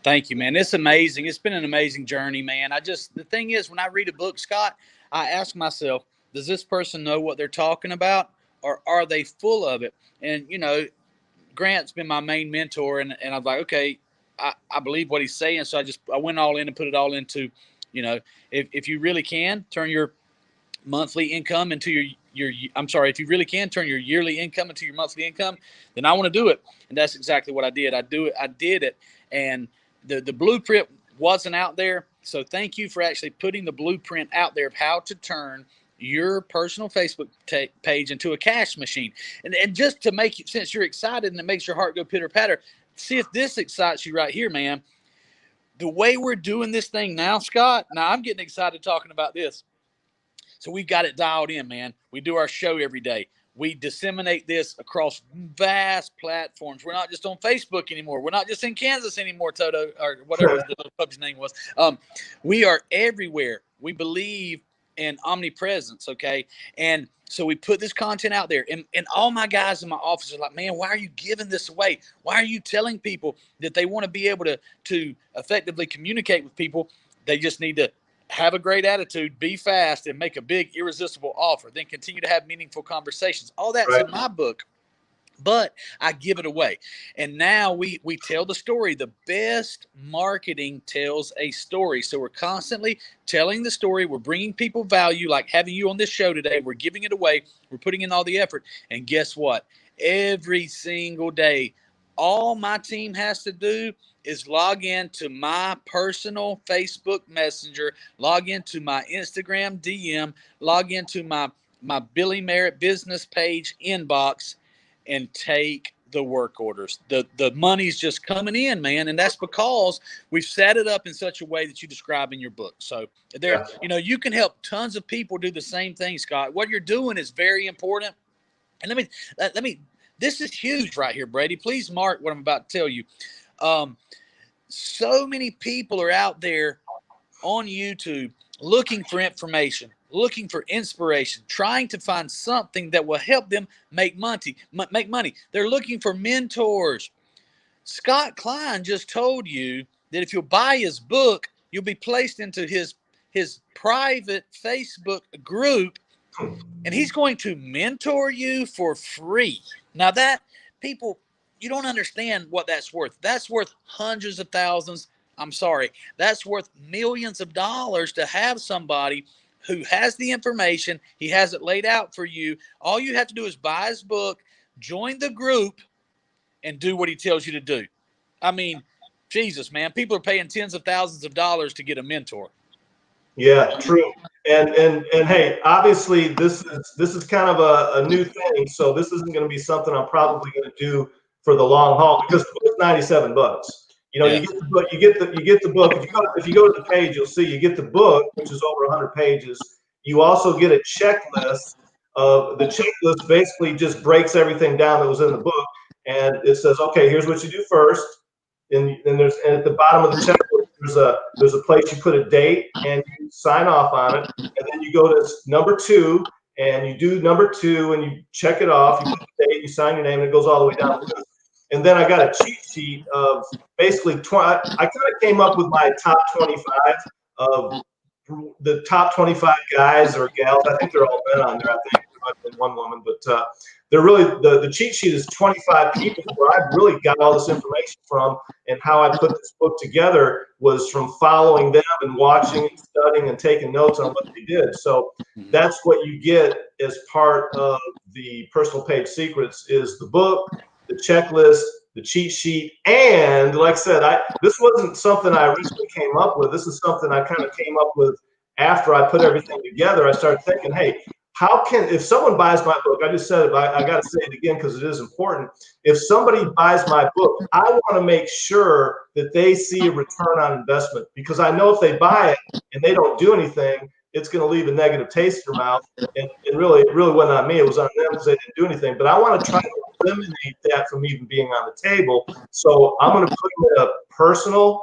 Thank you, man. It's amazing. It's been an amazing journey, man. The thing is, when I read a book, Scott, I ask myself, does this person know what they're talking about, or are they full of it? And, Grant's been my main mentor, and I was like, okay, I believe what he's saying. So I went all in and put it all into, if you really can turn your monthly income into if you really can turn your yearly income into your monthly income, then I want to do it. And that's exactly what I did. I did it. And the blueprint wasn't out there. So thank you for actually putting the blueprint out there of how to turn your personal Facebook page into a cash machine. And just to make it, since you're excited and it makes your heart go pitter patter, see if this excites you right here, man. The way we're doing this thing now, Scott, now I'm getting excited talking about this. So we've got it dialed in, man. We do our show every day. We disseminate this across vast platforms. We're not just on Facebook anymore. We're not just in Kansas anymore, Toto, or whatever the little puppy's name was. We are everywhere. We believe in omnipresence, okay? And so we put this content out there. And all my guys in my office are like, man, why are you giving this away? Why are you telling people that they want to be able to effectively communicate with people? They just need to have a great attitude, be fast, and make a big, irresistible offer. Then continue to have meaningful conversations. All that's in my book, but I give it away. And now we tell the story. The best marketing tells a story. So we're constantly telling the story. We're bringing people value, like having you on this show today. We're giving it away. We're putting in all the effort. And guess what? Every single day, all my team has to do is log in to my personal Facebook Messenger, log into my Instagram DM, log into my Billy Merritt business page inbox, and take the work orders. The money's just coming in, man, and that's because we've set it up in such a way that you describe in your book. So there, you can help tons of people do the same thing, Scott. What you're doing is very important. And let me. This is huge right here, Brady. Please mark what I'm about to tell you. So many people are out there on YouTube looking for information, looking for inspiration, trying to find something that will help them make money. They're looking for mentors. Scott Klein just told you that if you'll buy his book, you'll be placed into his private Facebook group, and he's going to mentor you for free. Now that, people, you don't understand what that's worth. That's worth hundreds of thousands. I'm sorry. That's worth millions of dollars to have somebody who has the information. He has it laid out for you. All you have to do is buy his book, join the group, and do what he tells you to do. I mean, Jesus, man, people are paying tens of thousands of dollars to get a mentor. Yeah, true. And hey, obviously this is kind of a new thing, so this isn't going to be something I'm probably going to do for the long haul, because the book's $97. You get the book. You get the book. If you go to the page, you'll see you get the book, which is over 100 pages. You also get a checklist. The checklist basically just breaks everything down that was in the book, and it says, okay, here's what you do first. And at the bottom of the checklist, there's a place you put a date and you sign off on it, and then you go to number 2 and you do number 2 and you check it off, you put the date, you sign your name, and it goes all the way down the list. And then I got a cheat sheet of basically I kind of came up with my top 25 of the top 25 guys or gals. I think they're all men on there. I think there might have been one woman, but they're really the cheat sheet is 25 people where I really got all this information from, and how I put this book together was from following them and watching and studying and taking notes on what they did. So that's what you get as part of the Personal Page Secrets is the book, the checklist, the cheat sheet, and like I said, this wasn't something I originally came up with. This is something I kind of came up with after I put everything together. I started thinking, hey, if someone buys my book, I just said it, but I got to say it again because it is important. If somebody buys my book, I want to make sure that they see a return on investment, because I know if they buy it and they don't do anything, it's going to leave a negative taste in their mouth. And it really wasn't on me. It was on them because they didn't do anything. But I want to try to eliminate that from even being on the table. So I'm going to put them in a personal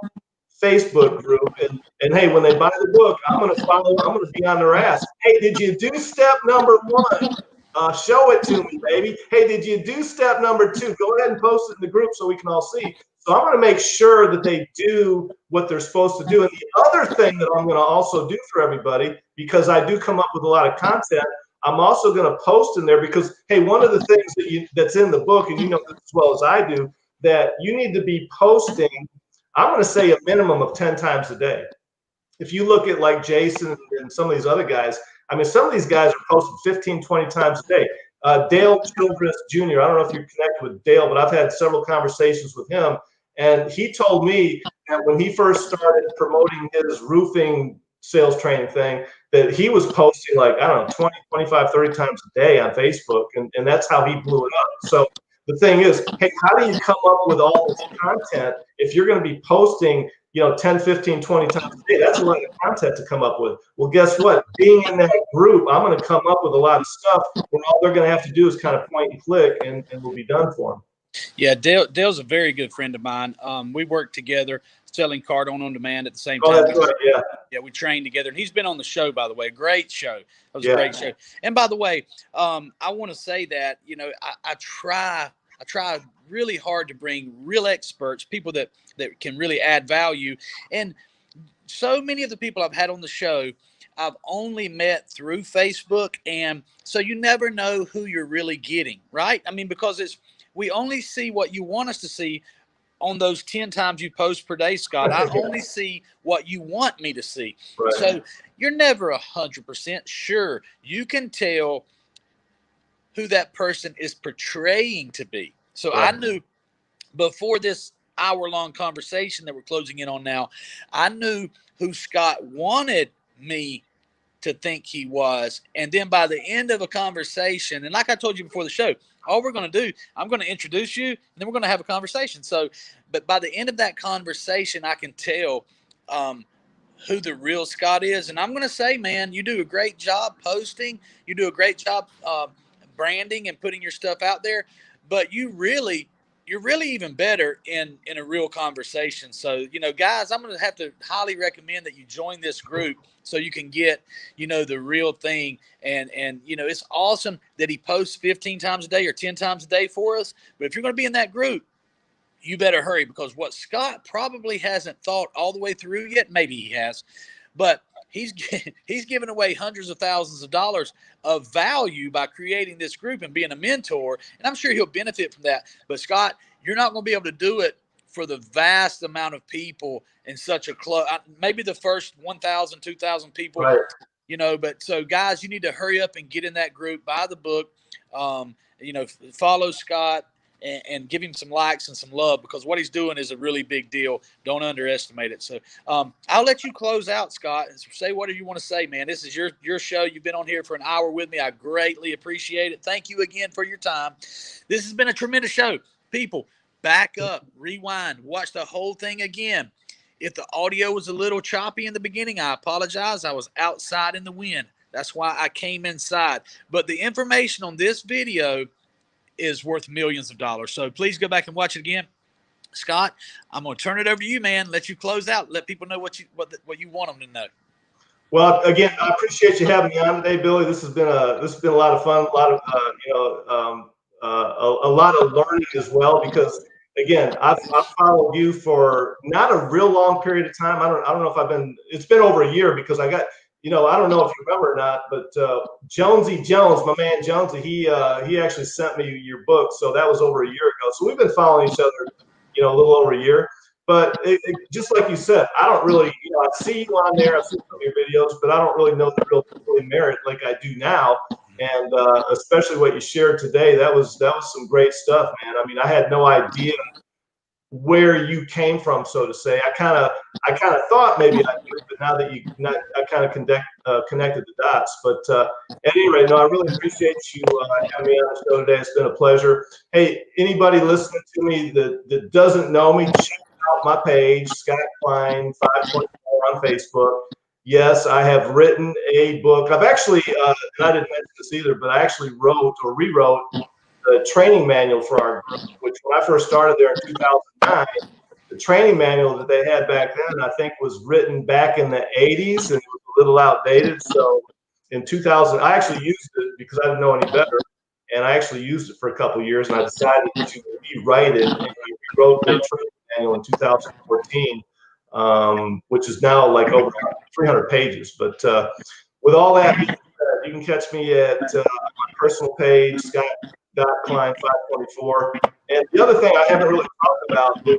Facebook group, and hey, when they buy the book, I'm going to be on their ass. Hey, did you do step number 1? Show it to me, baby. Hey, did you do step number 2? Go ahead and post it in the group so we can all see. So I'm going to make sure that they do what they're supposed to do. And the other thing that I'm going to also do for everybody, because I do come up with a lot of content, I'm also going to post in there because, hey, one of the things that's in the book, and you know this as well as I do, that you need to be posting, I'm going to say a minimum of 10 times a day. If you look at like Jason and some of these other guys, I mean, some of these guys are posting 15, 20 times a day. Dale Childress Jr., I don't know if you're connected with Dale, but I've had several conversations with him. And he told me that when he first started promoting his roofing sales training thing, that he was posting like, I don't know, 20, 25, 30 times a day on Facebook. And that's how he blew it up. So the thing is, hey, how do you come up with all this content if you're going to be posting, 10, 15, 20 times a day? That's a lot of content to come up with. Well, guess what? Being in that group, I'm going to come up with a lot of stuff where all they're going to have to do is kind of point and click, and we'll be done for them. Yeah, Dale's a very good friend of mine. We work together selling card on demand at the same time. Oh, that's right, yeah. Yeah, we trained together, and he's been on the show, by the way. Great show. That was a great show. And by the way, I want to say that, I try really hard to bring real experts, people that can really add value. And so many of the people I've had on the show, I've only met through Facebook. And so you never know who you're really getting, right? I mean, because we only see what you want us to see on those 10 times you post per day, Scott. I only see what you want me to see. Right. So you're never 100% sure. You can tell who that person is portraying to be. So right. I knew before this hour-long conversation that we're closing in on now, I knew who Scott wanted me to think he was. And then by the end of a conversation, and like I told you before the show, all we're going to do, I'm going to introduce you, and then we're going to have a conversation. So, but by the end of that conversation, I can tell who the real Scott is. And I'm going to say, man, you do a great job posting. You do a great job branding and putting your stuff out there. But you're really even better in a real conversation. So, guys, I'm going to have to highly recommend that you join this group so you can get, the real thing. And it's awesome that he posts 15 times a day or 10 times a day for us. But if you're going to be in that group, you better hurry, because what Scott probably hasn't thought all the way through yet, maybe he has, but he's giving away hundreds of thousands of dollars of value by creating this group and being a mentor. And I'm sure he'll benefit from that. But Scott, you're not going to be able to do it for the vast amount of people in such a close, maybe the first 1,000, 2,000 people, right. But so guys, you need to hurry up and get in that group, buy the book, follow Scott and give him some likes and some love, because what he's doing is a really big deal. Don't underestimate it. So I'll let you close out, Scott, and say whatever you want to say, man. This is your show. You've been on here for an hour with me. I greatly appreciate it. Thank you again for your time. This has been a tremendous show. People, back up, rewind, watch the whole thing again. If the audio was a little choppy in the beginning, I apologize. I was outside in the wind. That's why I came inside. But the information on this video is worth millions of dollars. So please go back and watch it again. Scott, I'm going to turn it over to you, man. Let you close out. Let people know what you want them to know. Well, again, I appreciate you having me on today, Billy. This has been a lot of fun, a lot of a lot of learning as well. Because again, I've followed you for not a real long period of time. I don't know if I've been. It's been over a year because I got. I don't know if you remember or not, but Jonesy Jones, my man Jonesy, he actually sent me your book. So that was over a year ago. So we've been following each other, a little over a year. But just like you said, I don't really, I see you on there, I've seen some of your videos, but I don't really know the real Billy Merritt like I do now. And especially what you shared today, that was some great stuff, man. I mean, I had no idea where you came from, so to say. I kind of thought maybe I knew, but now that I kind of connected the dots. But at any rate, no, I really appreciate you having me on the show today. It's been a pleasure. Hey, anybody listening to me that doesn't know me, check out my page, Scott Klein 524 on Facebook. Yes, I have written a book. I've actually, and I didn't mention this either, but I actually wrote or rewrote the training manual for our group, which when I first started there in 2009, the training manual that they had back then, I think, was written back in the 80s and it was a little outdated. So in 2000, I actually used it because I didn't know any better. And I actually used it for a couple of years, and I decided to rewrite it. And I rewrote the training manual in 2014, which is now like over 300 pages. But with all that, you can catch me at my personal page, Scott Klein 524. And the other thing I haven't really talked about that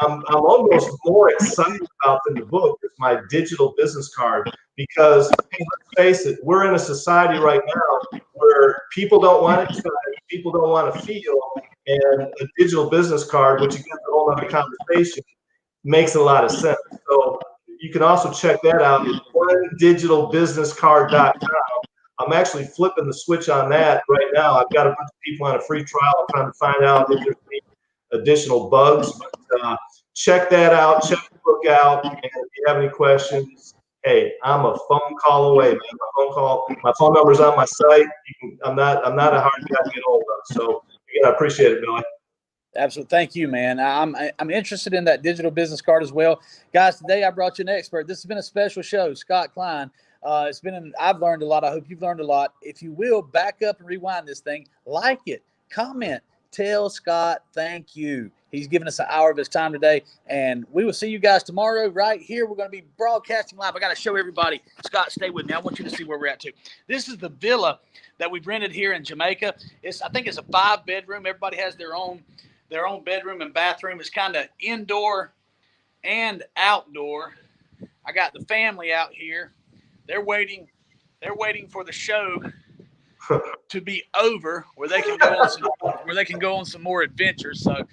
I'm almost more excited about than the book is my digital business card. Because hey, let's face it, we're in a society right now where people don't want to try, people don't want to feel, and a digital business card, which again is a whole other conversation, makes a lot of sense. So you can also check that out at onedigitalbusinesscard.com. I'm actually flipping the switch on that right now. I've got a bunch of people on a free trial. I'm trying to find out if there's any additional bugs. But check that out. Check the book out. And if you have any questions, hey, I'm a phone call away, man. My phone number's on my site. I'm not a hard guy to get hold of. So again, I appreciate it, Billy. Absolutely. Thank you, man. I'm interested in that digital business card as well. Guys, today I brought you an expert. This has been a special show, Scott Klein. I've learned a lot. I hope you've learned a lot. If you will, back up and rewind this thing, like it, comment, tell Scott thank you. He's given us an hour of his time today, and we will see you guys tomorrow right here. We're going to be broadcasting live. I got to show everybody. Scott, stay with me. I want you to see where we're at too. This is the villa that we've rented here in Jamaica. I think it's a 5-bedroom. Everybody has their own bedroom and bathroom. Is kind of indoor and outdoor. I got the family out here. They're waiting for the show to be over where they can go on some more adventures. So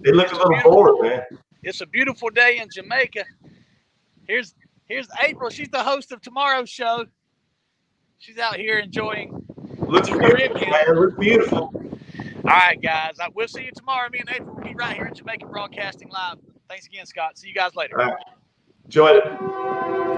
they look a little bored, man. It's a beautiful day in Jamaica. Here's April. She's the host of tomorrow's show. She's out here enjoying Looks beautiful, man. Looks beautiful. All right, guys. We'll see you tomorrow. Me and April will be right here in Jamaica broadcasting live. Thanks again, Scott. See you guys later. All right. Enjoy it.